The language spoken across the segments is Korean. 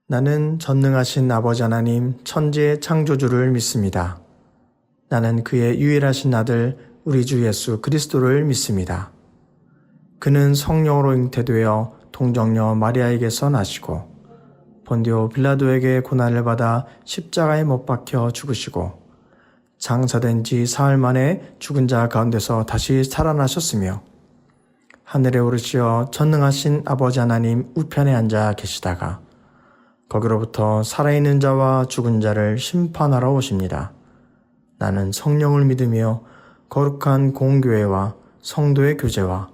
나는 전능하신 아버지 하나님 천지의 창조주를 믿습니다. 나는 그의 유일하신 아들 우리 주 예수 그리스도를 믿습니다. 그는 성령으로 잉태되어 동정녀 마리아에게서 나시고 본디오 빌라도에게 고난을 받아 십자가에 못 박혀 죽으시고 장사된 지 사흘 만에 죽은 자 가운데서 다시 살아나셨으며 하늘에 오르시어 전능하신 아버지 하나님 우편에 앉아 계시다가 거기로부터 살아있는 자와 죽은 자를 심판하러 오십니다. 나는 성령을 믿으며 거룩한 공교회와 성도의 교제와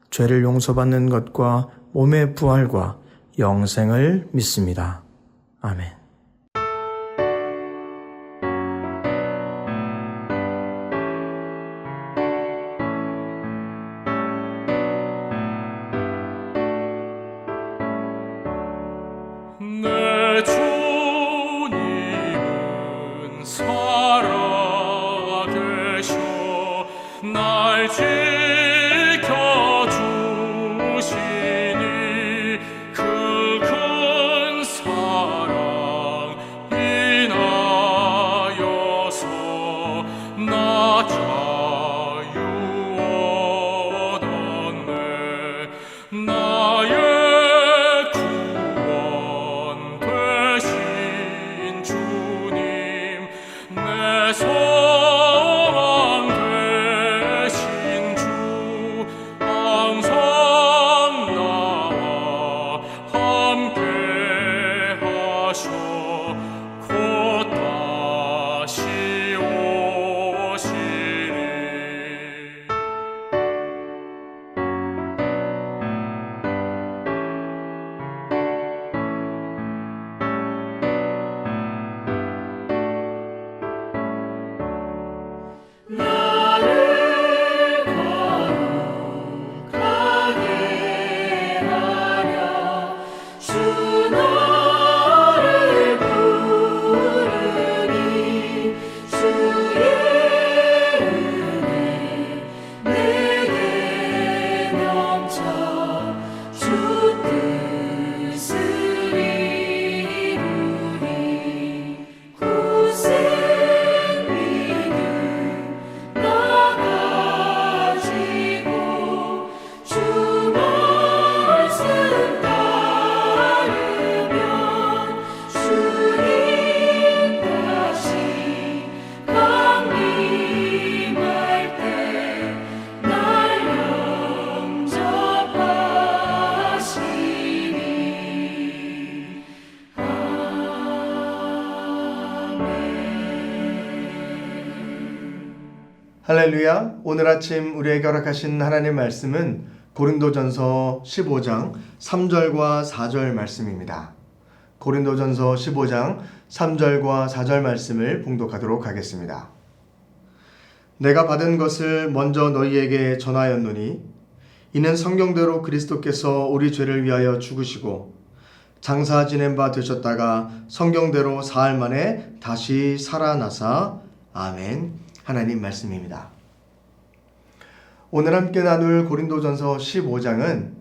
죄를 용서받는 것과 몸의 부활과 영생을 믿습니다. 아멘. 내 주님은 살아계셔 날 지켜주시니 그 큰 사랑 인하여서 나 자유 얻었네. 나의 되신 주님 내 소망 되신 주 항상 나와 함께 하셔 곧 다시 오시리. 나를 거룩하게 하려 주 너를 부르니 주의 은혜 내게 넘쳐 주 뜻을 이루니 고생 믿음 가지고 주 말씀 따르면 주님 다시 강림할 때 날 영접하시리. 할렐루야. 오늘 아침 우리에게 허락하신 하나님의 말씀은 고린도전서 15장 3절과 4절 말씀입니다. 고린도전서 15장 3절과 4절 말씀을 봉독하도록 하겠습니다. 내가 받은 것을 먼저 너희에게 전하였노니 이는 성경대로 그리스도께서 우리 죄를 위하여 죽으시고 장사 지낸 바 되셨다가 성경대로 사흘 만에 다시 살아나사 아멘. 하나님 말씀입니다. 오늘 함께 나눌 고린도전서 15장은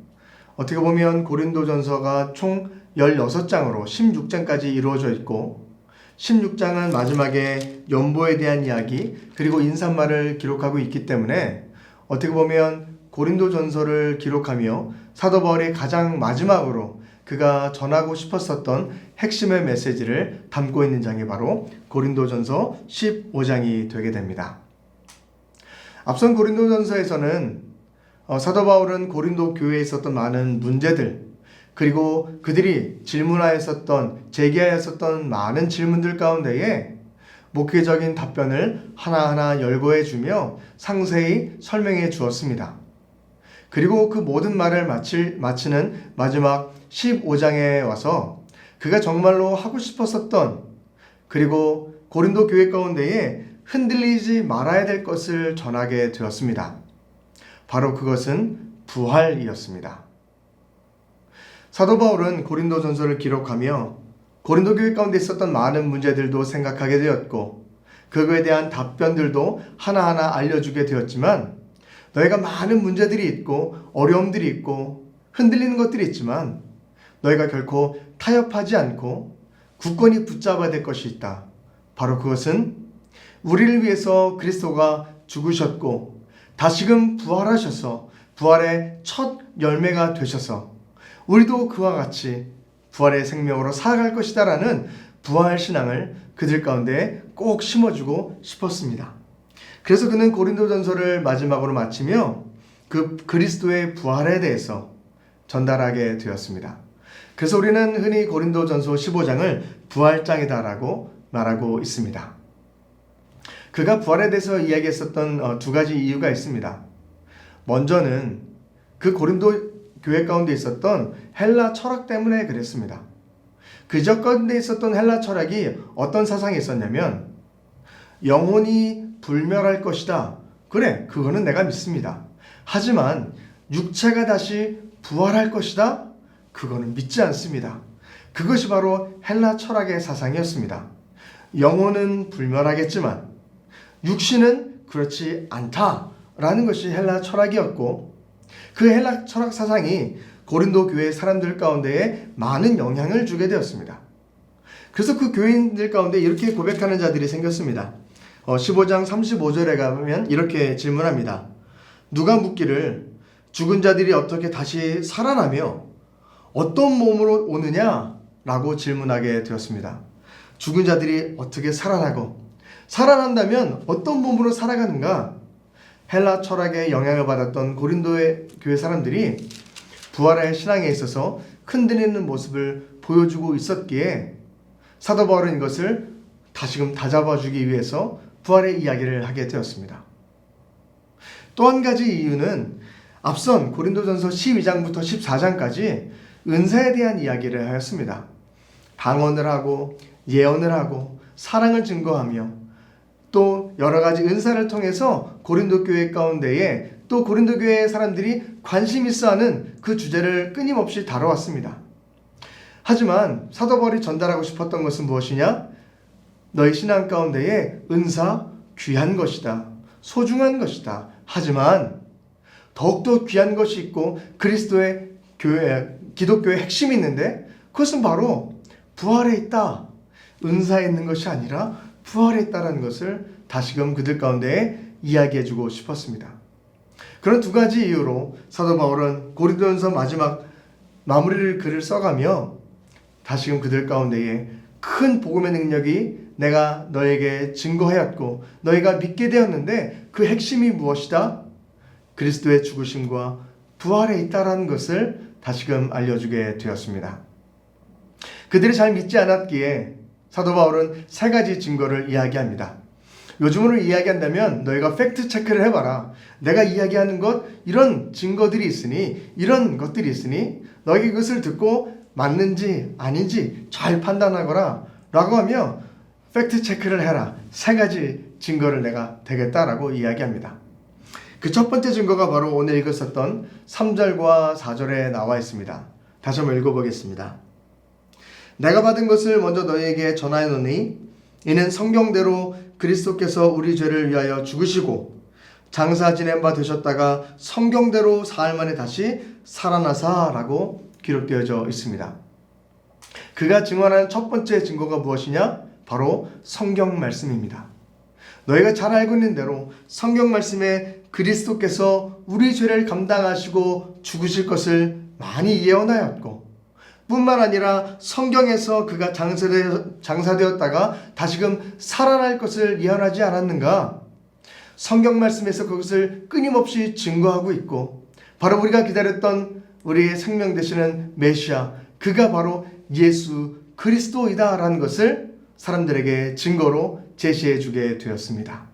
어떻게 보면 고린도전서가 총 16장으로 16장까지 이루어져 있고 16장은 마지막에 연보에 대한 이야기 그리고 인사말을 기록하고 있기 때문에 어떻게 보면 고린도전서를 기록하며 사도 바울이 가장 마지막으로 그가 전하고 싶었었던 핵심의 메시지를 담고 있는 장이 바로 고린도전서 15장이 되게 됩니다. 앞선 고린도전서에서는 사도 바울은 고린도 교회에 있었던 많은 문제들 그리고 그들이 질문하였었던 제기하였었던 많은 질문들 가운데에 목회적인 답변을 하나하나 열거해 주며 상세히 설명해 주었습니다. 그리고 그 모든 말을 마치는 마지막 15장에 와서 그가 정말로 하고 싶었었던 그리고 고린도 교회 가운데에 흔들리지 말아야 될 것을 전하게 되었습니다. 바로 그것은 부활이었습니다. 사도 바울은 고린도전서를 기록하며 고린도 교회 가운데 있었던 많은 문제들도 생각하게 되었고 그거에 대한 답변들도 하나하나 알려주게 되었지만 너희가 많은 문제들이 있고 어려움들이 있고 흔들리는 것들이 있지만 너희가 결코 타협하지 않고 굳건히 붙잡아야 될 것이 있다. 바로 그것은 우리를 위해서 그리스도가 죽으셨고 다시금 부활하셔서 부활의 첫 열매가 되셔서 우리도 그와 같이 부활의 생명으로 살아갈 것이다 라는 부활신앙을 그들 가운데 꼭 심어주고 싶었습니다. 그래서 그는 고린도전서를 마지막으로 마치며 그 그리스도의 부활에 대해서 전달하게 되었습니다. 그래서 우리는 흔히 고린도전서 15장을 부활장이다라고 말하고 있습니다. 그가 부활에 대해서 이야기했었던 두 가지 이유가 있습니다. 먼저는 그 고린도 교회 가운데 있었던 헬라 철학 때문에 그랬습니다. 그저 가운데 있었던 헬라 철학이 어떤 사상이 있었냐면 영혼이 불멸할 것이다. 그래, 그거는 내가 믿습니다. 하지만 육체가 다시 부활할 것이다. 그거는 믿지 않습니다. 그것이 바로 헬라 철학의 사상이었습니다. 영혼은 불멸하겠지만 육신은 그렇지 않다라는 것이 헬라 철학이었고 그 헬라 철학 사상이 고린도 교회 사람들 가운데에 많은 영향을 주게 되었습니다. 그래서 그 교인들 가운데 이렇게 고백하는 자들이 생겼습니다. 15장 35절에 가면 이렇게 질문합니다. 누가 묻기를 죽은 자들이 어떻게 다시 살아나며 어떤 몸으로 오느냐? 라고 질문하게 되었습니다. 죽은 자들이 어떻게 살아나고 살아난다면 어떤 몸으로 살아가는가? 헬라 철학의 영향을 받았던 고린도의 교회 사람들이 부활의 신앙에 있어서 흔들리는 모습을 보여주고 있었기에 사도 바울은 이것을 다시금 다잡아주기 위해서 부활의 이야기를 하게 되었습니다. 또 한 가지 이유는 앞선 고린도전서 12장부터 14장까지 은사에 대한 이야기를 하였습니다. 방언을 하고 예언을 하고 사랑을 증거하며 또 여러 가지 은사를 통해서 고린도 교회 가운데에 또 고린도 교회 사람들이 관심 있어하는 그 주제를 끊임없이 다뤄왔습니다. 하지만 사도 바울이 전달하고 싶었던 것은 무엇이냐? 너희 신앙 가운데에 은사 귀한 것이다. 소중한 것이다. 하지만 더욱더 귀한 것이 있고 그리스도의 교회, 기독교의 핵심이 있는데 그것은 바로 부활에 있다. 은사에 있는 것이 아니라 부활에 있다는 것을 다시금 그들 가운데 이야기해주고 싶었습니다. 그런 두 가지 이유로 사도 바울은 고린도전서 마지막 마무리를 글을 써가며 다시금 그들 가운데에 큰 복음의 능력이 내가 너에게 증거하였고 너희가 믿게 되었는데 그 핵심이 무엇이다? 그리스도의 죽으심과 부활에 있다라는 것을 다시금 알려주게 되었습니다. 그들이 잘 믿지 않았기에 사도 바울은 세 가지 증거를 이야기합니다. 요즘으로 이야기한다면 너희가 팩트 체크를 해봐라. 내가 이야기하는 것 이런 증거들이 있으니 이런 것들이 있으니 너희가 그것을 듣고 맞는지 아닌지 잘 판단하거라 라고 하며 팩트 체크를 해라. 세 가지 증거를 내가 되겠다라고 이야기합니다. 그 첫 번째 증거가 바로 오늘 읽었었던 3절과 4절에 나와 있습니다. 다시 한번 읽어보겠습니다. 내가 받은 것을 먼저 너희에게 전하노니 이는 성경대로 그리스도께서 우리 죄를 위하여 죽으시고 장사 지낸 바 되셨다가 성경대로 사흘 만에 다시 살아나사라고 기록되어져 있습니다. 그가 증언하는 첫 번째 증거가 무엇이냐? 바로 성경 말씀입니다. 너희가 잘 알고 있는 대로 성경 말씀에 그리스도께서 우리 죄를 감당하시고 죽으실 것을 많이 예언하였고 뿐만 아니라 성경에서 그가 장사되었다가 다시금 살아날 것을 예언하지 않았는가? 성경 말씀에서 그것을 끊임없이 증거하고 있고 바로 우리가 기다렸던 우리의 생명 되시는 메시아 그가 바로 예수 그리스도이다라는 것을 사람들에게 증거로 제시해 주게 되었습니다.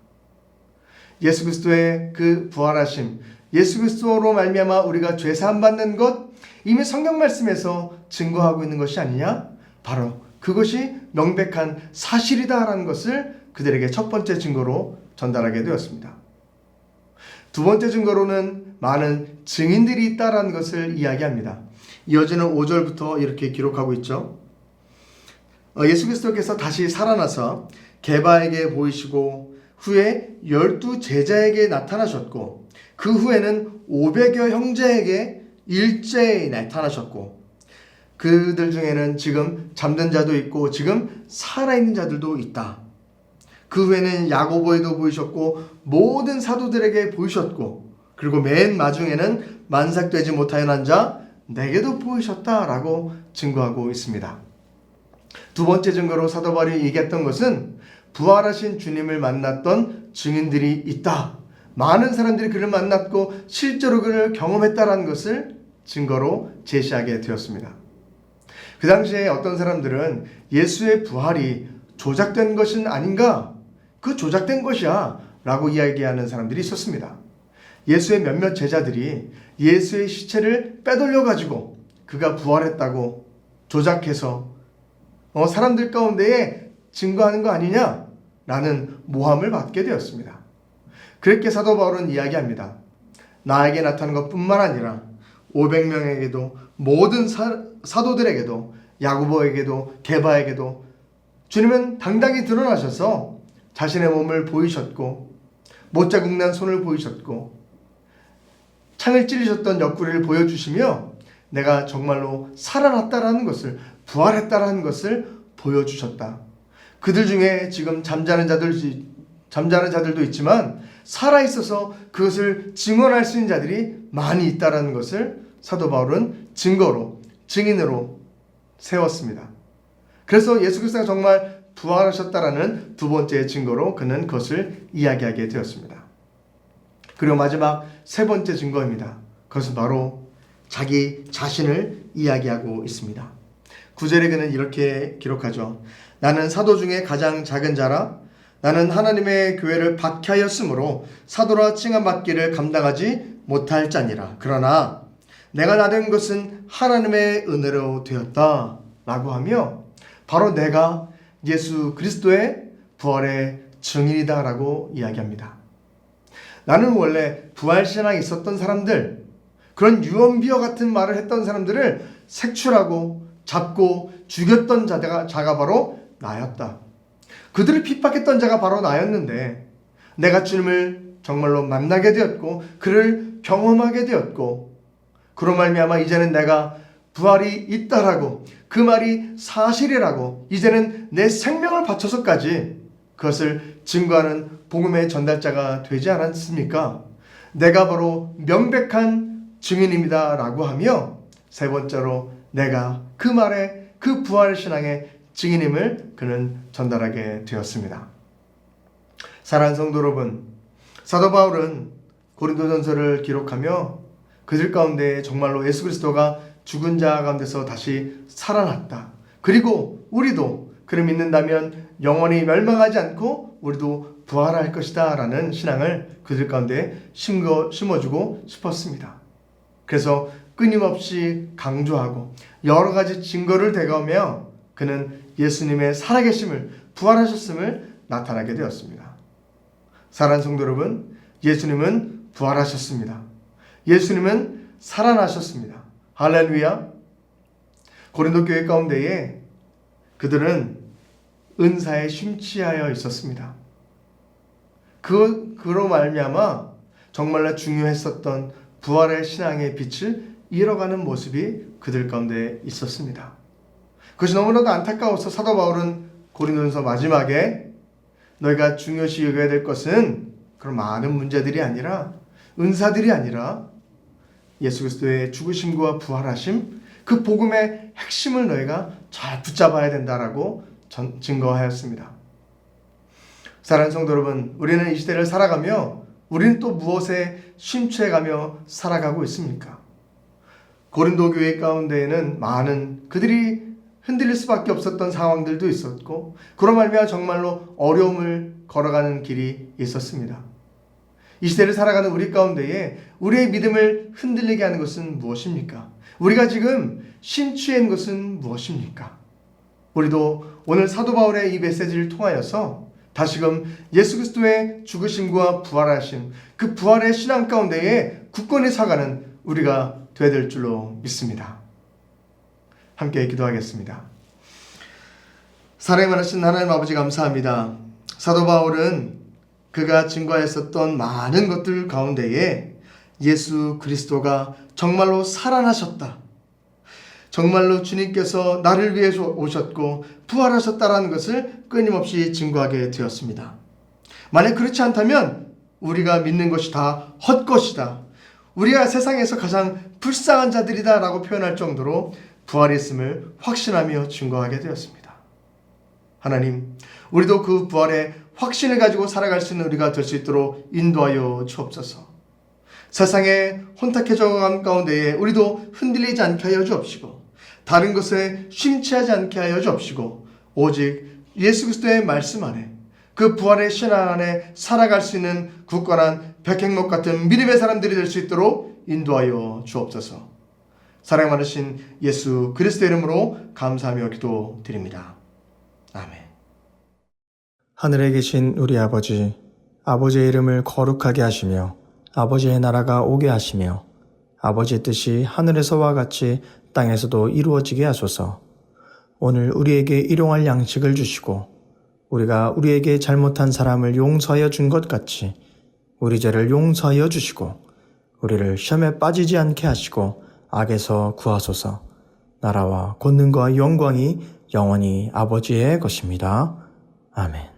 예수 그리스도의 그 부활하심, 예수 그리스도로 말미암아 우리가 죄 사함 받는 것 이미 성경 말씀에서 증거하고 있는 것이 아니냐? 바로 그것이 명백한 사실이다라는 것을 그들에게 첫 번째 증거로 전달하게 되었습니다. 두 번째 증거로는 많은 증인들이 있다라는 것을 이야기합니다. 이어지는 5절부터 이렇게 기록하고 있죠. 예수 그리스도께서 다시 살아나서 게바에게 보이시고 후에 12 제자에게 나타나셨고 그 후에는 500여 형제에게 일제히 나타나셨고 그들 중에는 지금 잠든 자도 있고 지금 살아있는 자들도 있다. 그 후에는 야고보에도 보이셨고 모든 사도들에게 보이셨고 그리고 맨 마중에는 만삭되지 못하여 난 자 내게도 보이셨다라고 증거하고 있습니다. 두 번째 증거로 사도 바울이 얘기했던 것은 부활하신 주님을 만났던 증인들이 있다. 많은 사람들이 그를 만났고 실제로 그를 경험했다라는 것을 증거로 제시하게 되었습니다. 그 당시에 어떤 사람들은 예수의 부활이 조작된 것은 아닌가? 그 조작된 것이야 라고 이야기하는 사람들이 있었습니다. 예수의 몇몇 제자들이 예수의 시체를 빼돌려 가지고 그가 부활했다고 조작해서 사람들 가운데에 증거하는 거 아니냐라는 모함을 받게 되었습니다. 그렇게 사도 바울은 이야기합니다. 나에게 나타난 것뿐만 아니라 500명에게도 모든 사도들에게도 야고보에게도 게바에게도 주님은 당당히 드러나셔서 자신의 몸을 보이셨고 못자국 난 손을 보이셨고 창을 찌르셨던 옆구리를 보여주시며 내가 정말로 살아났다라는 것을 부활했다라는 것을 보여주셨다. 그들 중에 지금 잠자는 자들도 있지만 살아있어서 그것을 증언할 수 있는 자들이 많이 있다라는 것을 사도 바울은 증거로 증인으로 세웠습니다. 그래서 예수 그리스도가 정말 부활하셨다라는 두 번째 증거로 그는 그것을 이야기하게 되었습니다. 그리고 마지막 세 번째 증거입니다. 그것은 바로 자기 자신을 이야기하고 있습니다. 9절에 그는 이렇게 기록하죠. 나는 사도 중에 가장 작은 자라. 나는 하나님의 교회를 박해하였으므로 사도라 칭함받기를 감당하지 못할 자니라. 그러나 내가 나된 것은 하나님의 은혜로 되었다 라고 하며 바로 내가 예수 그리스도의 부활의 증인이다 라고 이야기합니다. 나는 원래 부활신앙이 있었던 사람들, 그런 유언비어 같은 말을 했던 사람들을 색출하고 잡고 죽였던 자가 바로 나였다. 그들을 핍박했던 자가 바로 나였는데 내가 주님을 정말로 만나게 되었고 그를 경험하게 되었고 그로 말미암아 이제는 내가 부활이 있다라고 그 말이 사실이라고 이제는 내 생명을 바쳐서까지 그것을 증거하는 복음의 전달자가 되지 않았습니까? 내가 바로 명백한 증인입니다 라고 하며 세 번째로 내가 그 말에 그 부활신앙의 증인임을 그는 전달하게 되었습니다. 사랑하는 성도 여러분, 사도 바울은 고린도전서를 기록하며 그들 가운데 정말로 예수 그리스도가 죽은 자 가운데서 다시 살아났다. 그리고 우리도 그를 믿는다면 영원히 멸망하지 않고 우리도 부활할 것이다 라는 신앙을 그들 가운데 심어주고 싶었습니다. 그래서 끊임없이 강조하고 여러 가지 증거를 대가며 그는 예수님의 살아계심을 부활하셨음을 나타나게 되었습니다. 사랑하는 성도 여러분, 예수님은 부활하셨습니다. 예수님은 살아나셨습니다. 할렐루야. 고린도 교회 가운데에 그들은 은사에 심취하여 있었습니다. 그로 말미암아 정말로 중요했었던 부활의 신앙의 빛을 잃어가는 모습이 그들 가운데 있었습니다. 그것이 너무나도 안타까워서 사도 바울은 고린도전서 마지막에 너희가 중요시 여겨야 될 것은 그런 많은 문제들이 아니라 은사들이 아니라 예수 그리스도의 죽으심과 부활하심 그 복음의 핵심을 너희가 잘 붙잡아야 된다라고 증거하였습니다. 사랑하는 성도 여러분, 우리는 이 시대를 살아가며 우리는 또 무엇에 심취해가며 살아가고 있습니까? 고린도 교회 가운데에는 많은 그들이 흔들릴 수밖에 없었던 상황들도 있었고 그로 말미암아 정말로 어려움을 걸어가는 길이 있었습니다. 이 시대를 살아가는 우리 가운데에 우리의 믿음을 흔들리게 하는 것은 무엇입니까? 우리가 지금 심취해 있는 것은 무엇입니까? 우리도 오늘 사도 바울의 이 메시지를 통하여서 다시금 예수 그리스도의 죽으심과 부활하심 그 부활의 신앙 가운데에 굳건히 서가는 우리가 되어야 될 줄로 믿습니다. 함께 기도하겠습니다. 사랑이 많으신 하나님 아버지 감사합니다. 사도 바울은 그가 증거했었던 많은 것들 가운데에 예수 그리스도가 정말로 살아나셨다. 정말로 주님께서 나를 위해 오셨고 부활하셨다라는 것을 끊임없이 증거하게 되었습니다. 만약 그렇지 않다면 우리가 믿는 것이 다 헛것이다. 우리가 세상에서 가장 불쌍한 자들이다 라고 표현할 정도로 부활했음을 확신하며 증거하게 되었습니다. 하나님, 우리도 그 부활의 확신을 가지고 살아갈 수 있는 우리가 될 수 있도록 인도하여 주옵소서. 세상에 혼탁해져간 가운데에 우리도 흔들리지 않게 하여 주옵시고, 다른 것에 심취하지 않게 하여 주옵시고, 오직 예수 그리스도의 말씀 안에, 그 부활의 신앙 안에 살아갈 수 있는 굳건한 백행목 같은 믿음의 사람들이 될 수 있도록 인도하여 주옵소서. 사랑 많으신 예수 그리스도의 이름으로 감사하며 기도드립니다. 아멘. 하늘에 계신 우리 아버지, 아버지의 이름을 거룩하게 하시며 아버지의 나라가 오게 하시며 아버지의 뜻이 하늘에서와 같이 땅에서도 이루어지게 하소서. 오늘 우리에게 일용할 양식을 주시고 우리가 우리에게 잘못한 사람을 용서하여 준 것 같이 우리 죄를 용서하여 주시고 우리를 시험에 빠지지 않게 하시고 악에서 구하소서. 나라와 권능과 영광이 영원히 아버지의 것입니다. 아멘.